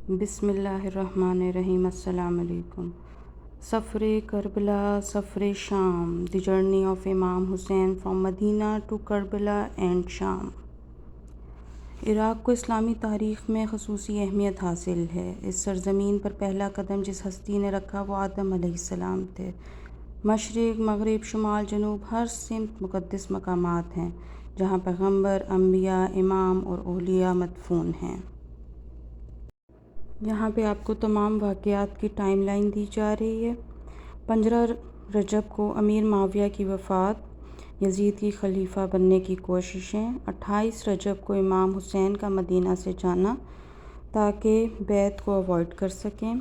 بسم اللہ الرحمن الرحیم۔ السلام علیکم۔ سفر کربلا، سفر شام، دی journey of Imam Hussain from Medina to Karbala and Sham. عراق کو اسلامی تاریخ میں خصوصی اہمیت حاصل ہے۔ اس سرزمین پر پہلا قدم جس ہستی نے رکھا وہ آدم علیہ السلام تھے۔ مشرق، مغرب، شمال، جنوب، ہر سمت مقدس مقامات ہیں جہاں پیغمبر، انبیاء، امام اور اولیاء مدفون ہیں۔ یہاں پہ آپ کو تمام واقعات کی ٹائم لائن دی جا رہی ہے۔ 15 رجب کو امیر معاویہ کی وفات، یزید کی خلیفہ بننے کی کوششیں۔ 28 رجب کو امام حسین کا مدینہ سے جانا تاکہ بیعت کو اوائڈ کر سکیں۔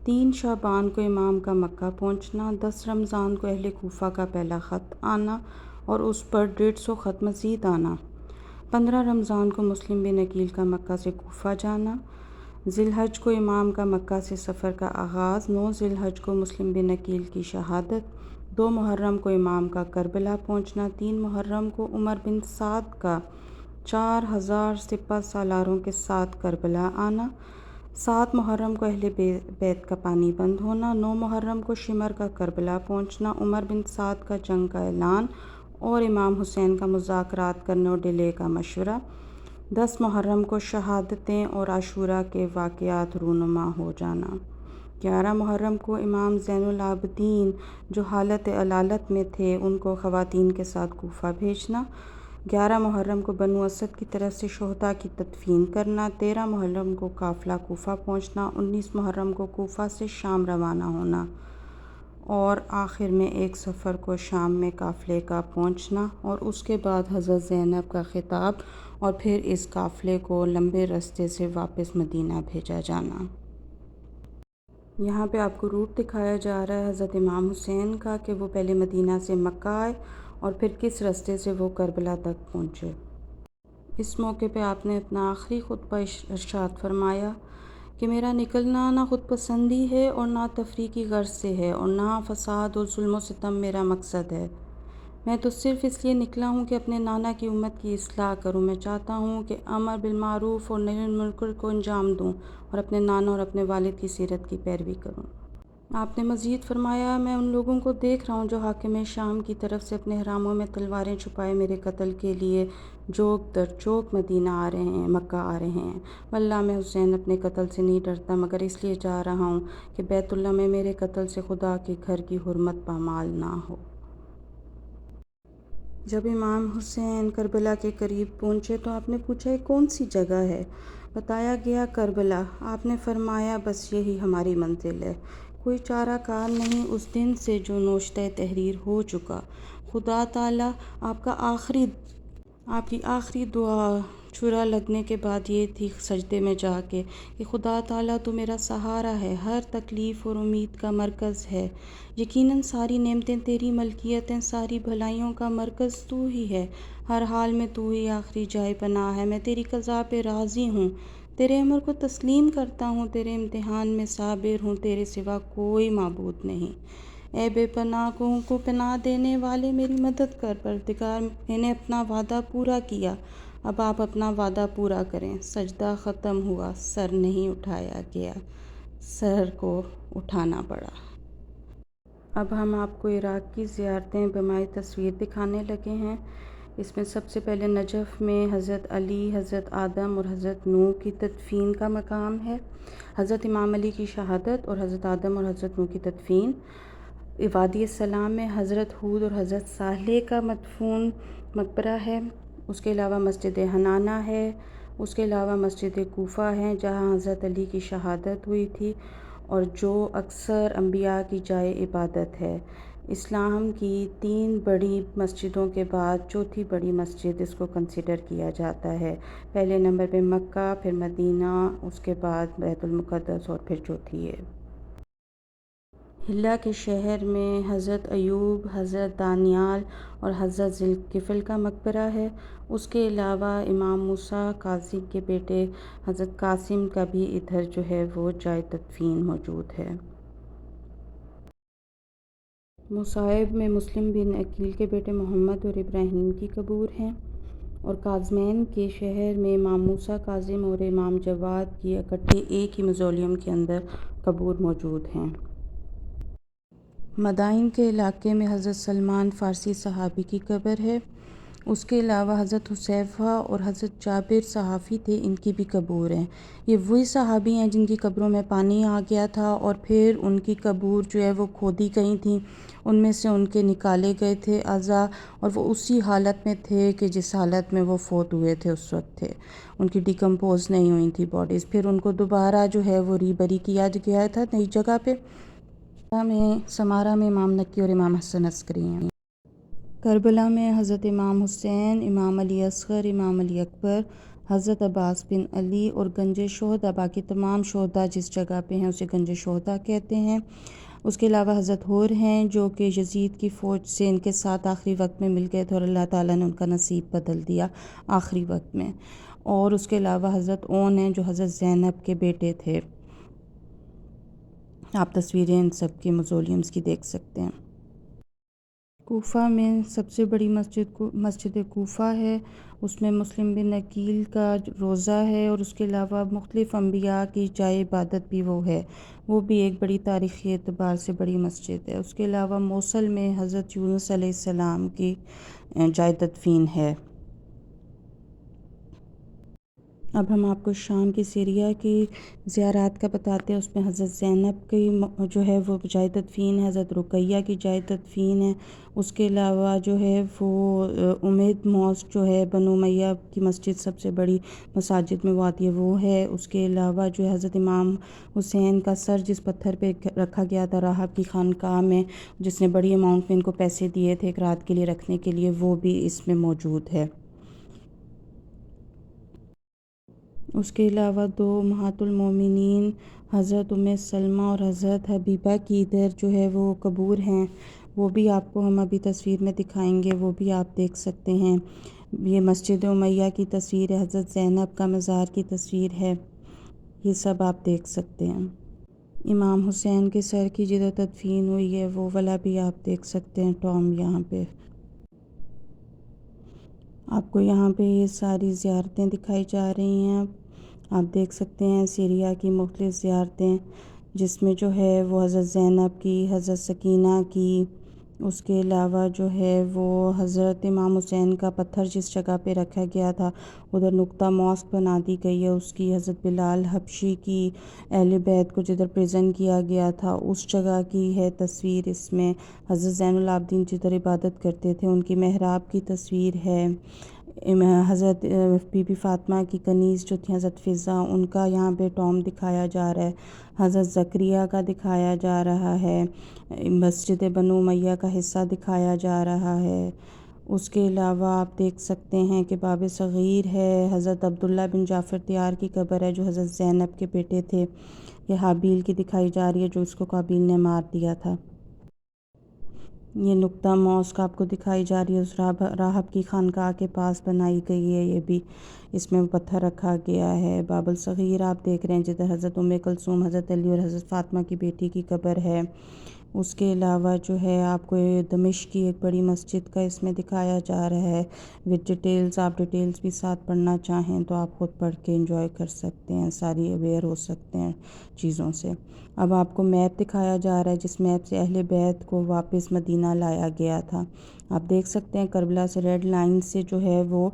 3 شعبان کو امام کا مکہ پہنچنا۔ 10 رمضان کو اہل کوفہ کا پہلا خط آنا اور اس پر 150 خط مزید آنا۔ 15 رمضان کو مسلم بن عقیل کا مکہ سے کوفہ جانا۔ ذی الحج کو امام کا مکہ سے سفر کا آغاز۔ 9 ذی الحج کو مسلم بن عقیل کی شہادت۔ 2 محرم کو امام کا کربلا پہنچنا۔ 3 محرم کو عمر بن سعد کا 4000 سپہ سالاروں کے ساتھ کربلا آنا۔ 7 محرم کو اہل بیت کا پانی بند ہونا۔ 9 محرم کو شمر کا کربلا پہنچنا، عمر بن سعد کا جنگ کا اعلان اور امام حسین کا مذاکرات کرنے اور ڈیلے کا مشورہ۔ 10 محرم کو شہادتیں اور عاشوراء کے واقعات رونما ہو جانا۔ 11 محرم کو امام زین العابدین جو حالت علالت میں تھے ان کو خواتین کے ساتھ کوفہ بھیجنا۔ 11 محرم کو بنو اسد کی طرف سے شہداء کی تدفین کرنا۔ 13 محرم کو قافلہ کوفہ پہنچنا۔ 19 محرم کو کوفہ سے شام روانہ ہونا اور آخر میں 1 صفر کو شام میں قافلے کا پہنچنا اور اس کے بعد حضرت زینب کا خطاب اور پھر اس قافلے کو لمبے رستے سے واپس مدینہ بھیجا جانا۔ یہاں پہ آپ کو روٹ دکھایا جا رہا ہے حضرت امام حسین کا کہ وہ پہلے مدینہ سے مکہ آئے اور پھر کس رستے سے وہ کربلا تک پہنچے۔ اس موقع پہ آپ نے اپنا آخری خطبہ ارشاد فرمایا کہ میرا نکلنا نہ خود پسندی ہے اور نہ تفریح کی غرض سے ہے اور نہ فساد اور ظلم و ستم میرا مقصد ہے۔ میں تو صرف اس لیے نکلا ہوں کہ اپنے نانا کی امت کی اصلاح کروں۔ میں چاہتا ہوں کہ امر بالمعروف اور نہی عن المنکر کو انجام دوں اور اپنے نانا اور اپنے والد کی سیرت کی پیروی کروں۔ آپ نے مزید فرمایا میں ان لوگوں کو دیکھ رہا ہوں جو حاکم شام کی طرف سے اپنے احراموں میں تلواریں چھپائے میرے قتل کے لیے چوک در چوک مدینہ آ رہے ہیں، مکہ آ رہے ہیں۔ واللہ میں حسین اپنے قتل سے نہیں ڈرتا مگر اس لیے جا رہا ہوں کہ بیت اللہ میں میرے قتل سے خدا کے گھر کی حرمت پامال نہ ہو۔ جب امام حسین کربلا کے قریب پہنچے تو آپ نے پوچھا یہ کون سی جگہ ہے؟ بتایا گیا کربلا۔ آپ نے فرمایا بس یہی ہماری منزل ہے، کوئی چارہ کار نہیں اس دن سے جو نوشتہ تحریر ہو چکا۔ خدا تعالیٰ آپ کی آخری دعا چھرا لگنے کے بعد یہ تھی سجدے میں جا کے کہ خدا تعالیٰ تو میرا سہارا ہے، ہر تکلیف اور امید کا مرکز ہے، یقیناً ساری نعمتیں تیری ملکیت ہیں، ساری بھلائیوں کا مرکز تو ہی ہے، ہر حال میں تو ہی آخری جائے پناہ ہے، میں تیری قضا پہ راضی ہوں، تیرے امر کو تسلیم کرتا ہوں، تیرے امتحان میں صابر ہوں، تیرے سوا کوئی معبود نہیں۔ اے بے پناہ کو پناہ دینے والے میری مدد کر۔ پروردگار میں نے اپنا وعدہ پورا کیا، اب آپ اپنا وعدہ پورا کریں۔ سجدہ ختم ہوا، سر نہیں اٹھایا گیا، سر کو اٹھانا پڑا۔ اب ہم آپ کو عراق کی زیارتیں بمائے تصویر دکھانے لگے ہیں۔ اس میں سب سے پہلے نجف میں حضرت علی، حضرت آدم اور حضرت نوح کی تدفین کا مقام ہے۔ حضرت امام علی کی شہادت اور حضرت آدم اور حضرت نوح کی تدفین۔ وادی السلام میں حضرت ہود اور حضرت صالح کا مدفون مقبرہ ہے۔ اس کے علاوہ مسجد حنانہ ہے۔ اس کے علاوہ مسجد کوفہ ہے جہاں حضرت علی کی شہادت ہوئی تھی اور جو اکثر انبیاء کی جائے عبادت ہے۔ اسلام کی 3 بڑی مسجدوں کے بعد چوتھی بڑی مسجد اس کو کنسیڈر کیا جاتا ہے۔ پہلے نمبر پہ مکہ، پھر مدینہ، اس کے بعد بیت المقدس اور پھر چوتھی ہے۔ حلہ کے شہر میں حضرت ایوب، حضرت دانیال اور حضرت ذی الکفل کا مقبرہ ہے۔ اس کے علاوہ امام موسیٰ کاظم کے بیٹے حضرت قاسم کا بھی ادھر جو ہے وہ جائے تدفین موجود ہے۔ مصائب میں مسلم بن عقیل کے بیٹے محمد اور ابراہیم کی قبور ہیں۔ اور کاظمین کے شہر میں امام موسیٰ کاظم اور امام جواد کی اکٹھے ایک ہی موزولیم کے اندر قبور موجود ہیں۔ مدائن کے علاقے میں حضرت سلمان فارسی صحابی کی قبر ہے۔ اس کے علاوہ حضرت حذیفہ اور حضرت جابر صحابی تھے، ان کی بھی قبور ہیں۔ یہ وہی صحابی ہیں جن کی قبروں میں پانی آ گیا تھا اور پھر ان کی قبور جو ہے وہ کھودی گئی تھیں، ان میں سے ان کے نکالے گئے تھے اعضاء، اور وہ اسی حالت میں تھے کہ جس حالت میں وہ فوت ہوئے تھے اس وقت تھے، ان کی ڈیکمپوز نہیں ہوئی تھی باڈیز۔ پھر ان کو دوبارہ جو ہے وہ ریبری کیا گیا تھا نئی جگہ پہ۔ سمارا میں امام نکی اور امام حسن عسکری ہیں۔ کربلا میں حضرت امام حسین، امام علی اصغر، امام علی اکبر، حضرت عباس بن علی اور گنج شہداء، باقی تمام شہداء جس جگہ پہ ہیں اسے گنج شہداء کہتے ہیں۔ اس کے علاوہ حضرت حور ہیں جو کہ یزید کی فوج سے ان کے ساتھ آخری وقت میں مل گئے تھے اور اللہ تعالیٰ نے ان کا نصیب بدل دیا آخری وقت میں۔ اور اس کے علاوہ حضرت اون ہیں جو حضرت زینب کے بیٹے تھے۔ آپ تصویریں ان سب کے موزولیمز کی دیکھ سکتے ہیں۔ کوفہ میں سب سے بڑی مسجد کوفہ ہے، اس میں مسلم بن عقیل کا روضہ ہے، اور اس کے علاوہ مختلف انبیاء کی جائے عبادت بھی وہ ہے، وہ بھی ایک بڑی تاریخی اعتبار سے بڑی مسجد ہے۔ اس کے علاوہ موصل میں حضرت یونس علیہ السلام کی جائے تدفین ہے۔ اب ہم آپ کو شام کی سیریا کی زیارات کا بتاتے ہیں۔ اس میں حضرت زینب کی جو ہے وہ جائے تدفین ہے، حضرت رقیہ کی جائے تدفین ہے۔ اس کے علاوہ جو ہے وہ امید موسک جو ہے بنو امیہ کی مسجد سب سے بڑی مساجد میں وہ آتی ہے، وہ ہے۔ اس کے علاوہ جو ہے حضرت امام حسین کا سر جس پتھر پہ رکھا گیا تھا راہب کی خانقاہ میں، جس نے بڑی اماؤنٹ میں ان کو پیسے دیے تھے ایک رات کے لیے رکھنے کے لیے، وہ بھی اس میں موجود ہے۔ اس کے علاوہ دو امہات المومنین حضرت ام سلمہ اور حضرت حبیبہ کی ادھر جو ہے وہ قبور ہیں، وہ بھی آپ کو ہم ابھی تصویر میں دکھائیں گے، وہ بھی آپ دیکھ سکتے ہیں۔ یہ مسجد امیہ کی تصویر ہے، حضرت زینب کا مزار کی تصویر ہے، یہ سب آپ دیکھ سکتے ہیں۔ امام حسین کے سر کی جدھر تدفین ہوئی ہے وہ والا بھی آپ دیکھ سکتے ہیں ٹام یہاں پہ۔ آپ کو یہاں پہ یہ ساری زیارتیں دکھائی جا رہی ہیں، آپ دیکھ سکتے ہیں سیریا کی مختلف زیارتیں، جس میں جو ہے وہ حضرت زینب کی، حضرت سکینہ کی، اس کے علاوہ جو ہے وہ حضرت امام حسین کا پتھر جس جگہ پہ رکھا گیا تھا ادھر نقطہ موسک بنا دی گئی ہے اس کی، حضرت بلال حبشی کی، اہل بیت کو جدھر پریزن کیا گیا تھا اس جگہ کی ہے تصویر اس میں، حضرت زین العابدین جدھر عبادت کرتے تھے ان کی محراب کی تصویر ہے، حضرت بی بی فاطمہ کی کنیز جو تھی حضرت فضہ ان کا یہاں پہ ٹام دکھایا جا رہا ہے، حضرت زکریا کا دکھایا جا رہا ہے، مسجد بنو امیہ کا حصہ دکھایا جا رہا ہے۔ اس کے علاوہ آپ دیکھ سکتے ہیں کہ باب صغیر ہے، حضرت عبداللہ بن جعفر طیار کی قبر ہے جو حضرت زینب کے بیٹے تھے، یہ حابیل کی دکھائی جا رہی ہے جو اس کو قابیل نے مار دیا تھا۔ یہ نقطہ موسک آپ کو دکھائی جا رہی ہے، اس راہب کی خانقاہ کے پاس بنائی گئی ہے، یہ بھی اس میں پتھر رکھا گیا ہے۔ باب الصغیر آپ دیکھ رہے ہیں جدھر حضرت ام کلثوم، حضرت علی اور حضرت فاطمہ کی بیٹی کی قبر ہے۔ اس کے علاوہ جو ہے آپ کو دمشق کی ایک بڑی مسجد کا اس میں دکھایا جا رہا ہے وتھ ڈیٹیلز، آپ ڈیٹیلز بھی ساتھ پڑھنا چاہیں تو آپ خود پڑھ کے انجوائے کر سکتے ہیں، ساری اویئر ہو سکتے ہیں چیزوں سے۔ اب آپ کو میپ دکھایا جا رہا ہے جس میپ سے اہل بیت کو واپس مدینہ لایا گیا تھا، آپ دیکھ سکتے ہیں کربلا سے ریڈ لائن سے جو ہے وہ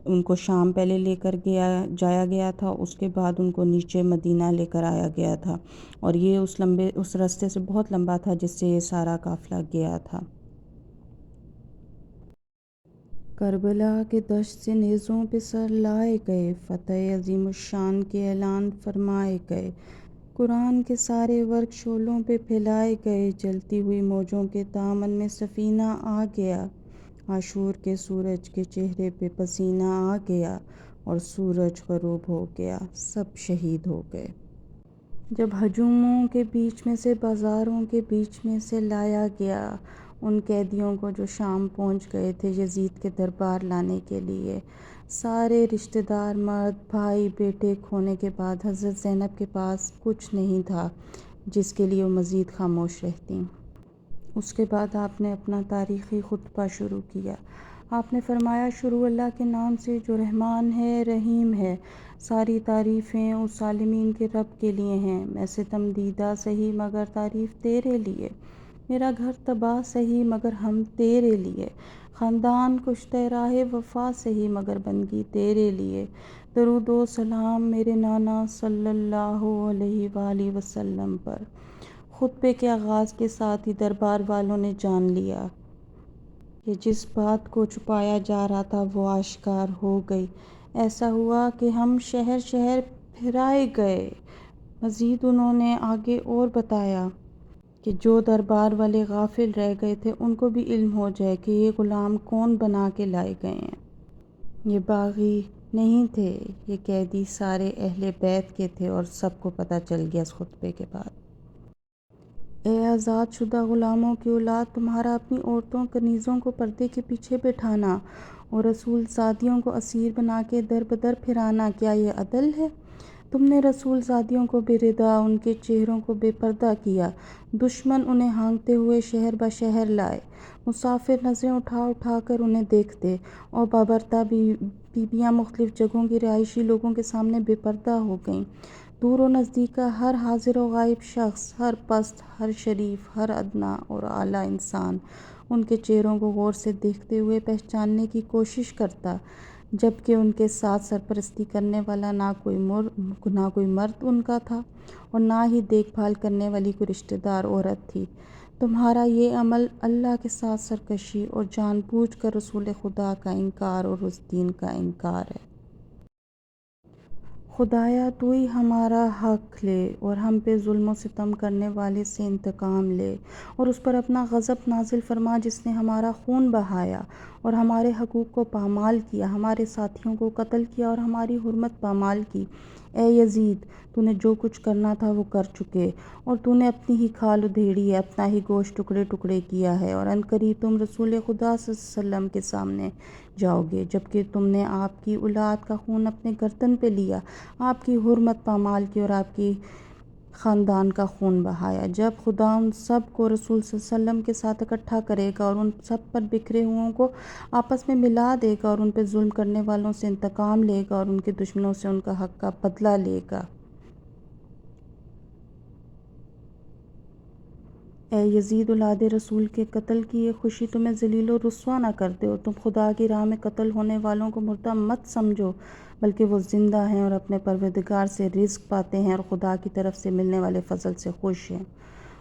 ان کو شام پہلے لے کر جایا گیا تھا، اس کے بعد ان کو نیچے مدینہ لے کر آیا گیا تھا، اور یہ اس راستے سے بہت لمبا تھا جس سے یہ سارا قافلہ گیا تھا۔ کربلا کے دشت سے نیزوں پہ سر لائے گئے، فتح عظیم الشان کے اعلان فرمائے گئے، قرآن کے سارے ورق شعلوں پہ پھیلائے گئے، جلتی ہوئی موجوں کے دامن میں سفینہ آ گیا، عاشور کے سورج کے چہرے پہ پسینہ آ گیا، اور سورج غروب ہو گیا، سب شہید ہو گئے۔ جب ہجوموں کے بیچ میں سے، بازاروں کے بیچ میں سے لایا گیا ان قیدیوں کو جو شام پہنچ گئے تھے یزید کے دربار لانے کے لیے، سارے رشتہ دار، مرد، بھائی، بیٹے کھونے کے بعد حضرت زینب کے پاس کچھ نہیں تھا جس کے لیے وہ مزید خاموش رہتیں۔ اس کے بعد آپ نے اپنا تاریخی خطبہ شروع کیا۔ آپ نے فرمایا شروع اللہ کے نام سے جو رحمان ہے رحیم ہے، ساری تعریفیں اس عالمین کے رب کے لیے ہیں۔ میں ستم دیدہ سہی مگر تعریف تیرے لیے، میرا گھر تباہ سہی مگر ہم تیرے لیے، خاندان کشتہ راہ وفا سہی مگر بندگی تیرے لیے۔ درود و سلام میرے نانا صلی اللہ علیہ وآلہ وسلم پر۔ خطبے کے آغاز کے ساتھ ہی دربار والوں نے جان لیا کہ جس بات کو چھپایا جا رہا تھا وہ آشکار ہو گئی۔ ایسا ہوا کہ ہم شہر شہر پھرائے گئے۔ مزید انہوں نے آگے اور بتایا کہ جو دربار والے غافل رہ گئے تھے ان کو بھی علم ہو جائے کہ یہ غلام کون بنا کے لائے گئے ہیں۔ یہ باغی نہیں تھے، یہ قیدی سارے اہل بیت کے تھے اور سب کو پتہ چل گیا اس خطبے کے بعد۔ اے آزاد شدہ غلاموں کی اولاد، تمہارا اپنی عورتوں کنیزوں کو پردے کے پیچھے بٹھانا اور رسول زادیوں کو اسیر بنا کے در بدر پھرانا، کیا یہ عدل ہے؟ تم نے رسول زادیوں کو بے رداء، ان کے چہروں کو بے پردہ کیا، دشمن انہیں ہانکتے ہوئے شہر بشہر لائے، مسافر نظریں اٹھا اٹھا کر انہیں دیکھتے، اور بابرتا بیویاں مختلف جگہوں کی رہائشی لوگوں کے سامنے بے پردہ ہو گئیں۔ دور و نزدیک کا ہر حاضر و غائب شخص، ہر پست، ہر شریف، ہر ادنا اور اعلیٰ انسان ان کے چہروں کو غور سے دیکھتے ہوئے پہچاننے کی کوشش کرتا، جبکہ ان کے ساتھ سرپرستی کرنے والا نہ کوئی مرد ان کا تھا اور نہ ہی دیکھ بھال کرنے والی کوئی رشتہ دار عورت تھی۔ تمہارا یہ عمل اللہ کے ساتھ سرکشی اور جان بوجھ کر رسول خدا کا انکار اور اس دین کا انکار ہے۔ خدایا تو ہی ہمارا حق لے اور ہم پہ ظلم و ستم کرنے والے سے انتقام لے، اور اس پر اپنا غضب نازل فرما جس نے ہمارا خون بہایا اور ہمارے حقوق کو پامال کیا، ہمارے ساتھیوں کو قتل کیا اور ہماری حرمت پامال کی۔ اے یزید، تو نے جو کچھ کرنا تھا وہ کر چکے، اور تو نے اپنی ہی کھال ادھیڑی ہے، اپنا ہی گوشت ٹکڑے ٹکڑے کیا ہے، اور عنقریب تم رسول خدا صلی اللہ علیہ وسلم کے سامنے جاؤ گے، جبکہ تم نے آپ کی اولاد کا خون اپنے گردن پہ لیا، آپ کی حرمت پامال کی اور آپ کی خاندان کا خون بہایا۔ جب خدا ان سب کو رسول صلی اللہ علیہ وسلم کے ساتھ اکٹھا کرے گا اور ان سب پر بکھرے ہوئوں کو آپس میں ملا دے گا اور ان پہ ظلم کرنے والوں سے انتقام لے گا اور ان کے دشمنوں سے ان کا حق کا بدلہ لے گا۔ اے یزید اولاد رسول کے قتل کی یہ خوشی تمہیں ذلیل و رسوا نہ کر دے، اور تم خدا کی راہ میں قتل ہونے والوں کو مردہ مت سمجھو، بلکہ وہ زندہ ہیں اور اپنے پروردگار سے رزق پاتے ہیں اور خدا کی طرف سے ملنے والے فضل سے خوش ہیں،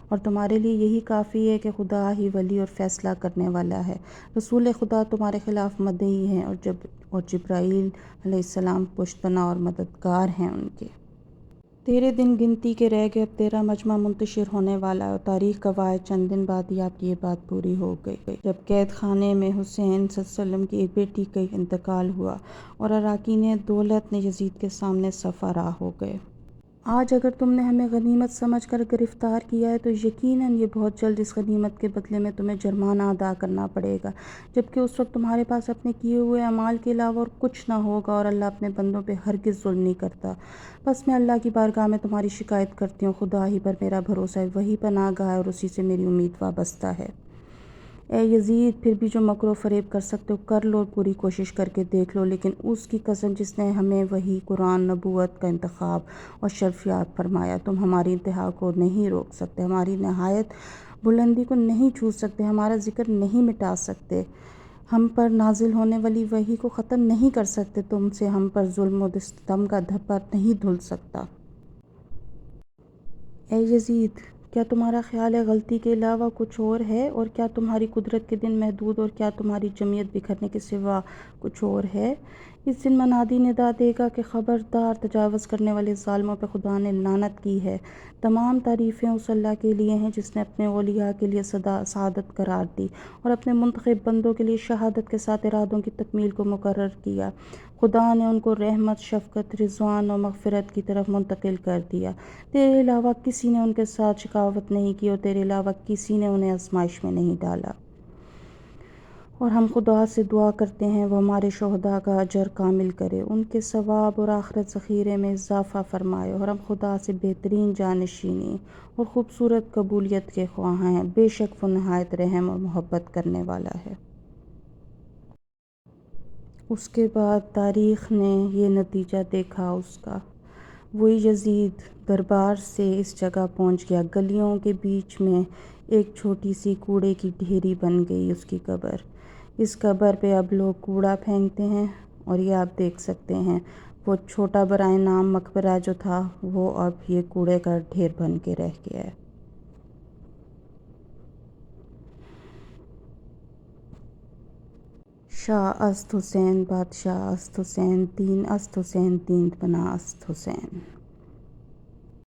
اور تمہارے لیے یہی کافی ہے کہ خدا ہی ولی اور فیصلہ کرنے والا ہے۔ رسول خدا تمہارے خلاف مدعی ہیں اور جبرائیل علیہ السلام پشت پناہ اور مددگار ہیں ان کے۔ تیرے دن گنتی کے رہ گئے، اب تیرا مجمع منتشر ہونے والا ہے، اور تاریخ گواہ ہے چند دن بعد ہی آپ کی یہ بات پوری ہو گئی جب قید خانے میں حسین صلی اللہ علیہ وسلم کی ایک بیٹی کا انتقال ہوا اور اراکین دولت نے یزید کے سامنے صف آرا ہو گئے۔ آج اگر تم نے ہمیں غنیمت سمجھ کر گرفتار کیا ہے تو یقیناً یہ بہت جلد اس غنیمت کے بدلے میں تمہیں جرمانہ ادا کرنا پڑے گا، جبکہ اس وقت تمہارے پاس اپنے کیے ہوئے اعمال کے علاوہ اور کچھ نہ ہوگا، اور اللہ اپنے بندوں پہ ہرگز ظلم نہیں کرتا۔ بس میں اللہ کی بارگاہ میں تمہاری شکایت کرتی ہوں، خدا ہی پر میرا بھروسہ ہے، وہی پناہ گاہ ہے اور اسی سے میری امید وابستہ ہے۔ اے یزید، پھر بھی جو مکر و فریب کر سکتے ہو کر لو، پوری کوشش کر کے دیکھ لو، لیکن اس کی قسم جس نے ہمیں وحی، قرآن، نبوت کا انتخاب اور شرف یاب فرمایا، تم ہماری انتہا کو نہیں روک سکتے، ہماری نہایت بلندی کو نہیں چھو سکتے، ہمارا ذکر نہیں مٹا سکتے، ہم پر نازل ہونے والی وحی کو ختم نہیں کر سکتے، تم سے ہم پر ظلم و ستم کا دھبہ نہیں دھل سکتا۔ اے یزید، کیا تمہارا خیال ہے غلطی کے علاوہ کچھ اور ہے، اور کیا تمہاری قدرت کے دن محدود اور کیا تمہاری جمعیت بکھرنے کے سوا کچھ اور ہے؟ اس دن منادی ندا دے گا کہ خبردار، تجاوز کرنے والے ظالموں پہ خدا نے لعنت کی ہے۔ تمام تعریفیں اس اللہ کے لیے ہیں جس نے اپنے اولیاء کے لیے سعادت قرار دی اور اپنے منتخب بندوں کے لیے شہادت کے ساتھ ارادوں کی تکمیل کو مقرر کیا۔ خدا نے ان کو رحمت، شفقت، رضوان اور مغفرت کی طرف منتقل کر دیا۔ تیرے علاوہ کسی نے ان کے ساتھ شقاوت نہیں کی اور تیرے علاوہ کسی نے انہیں آزمائش میں نہیں ڈالا۔ اور ہم خدا سے دعا کرتے ہیں وہ ہمارے شہداء کا اجر کامل کرے، ان کے ثواب اور آخرت ذخیرے میں اضافہ فرمائے، اور ہم خدا سے بہترین جانشینی اور خوبصورت قبولیت کے خواہاں ہیں، بے شک وہ نہایت رحم اور محبت کرنے والا ہے۔ اس کے بعد تاریخ نے یہ نتیجہ دیکھا اس کا۔ وہی یزید دربار سے اس جگہ پہنچ گیا، گلیوں کے بیچ میں ایک چھوٹی سی کوڑے کی ڈھیری بن گئی اس کی قبر۔ اس قبر پہ اب لوگ کوڑا پھینکتے ہیں، اور یہ آپ دیکھ سکتے ہیں وہ چھوٹا برائے نام مقبرہ جو تھا وہ اب یہ کوڑے کا ڈھیر بن کے رہ گیا ہے۔ شاہ است حسین، بادشاہ است حسین، دین است حسین، دین بنا است حسین۔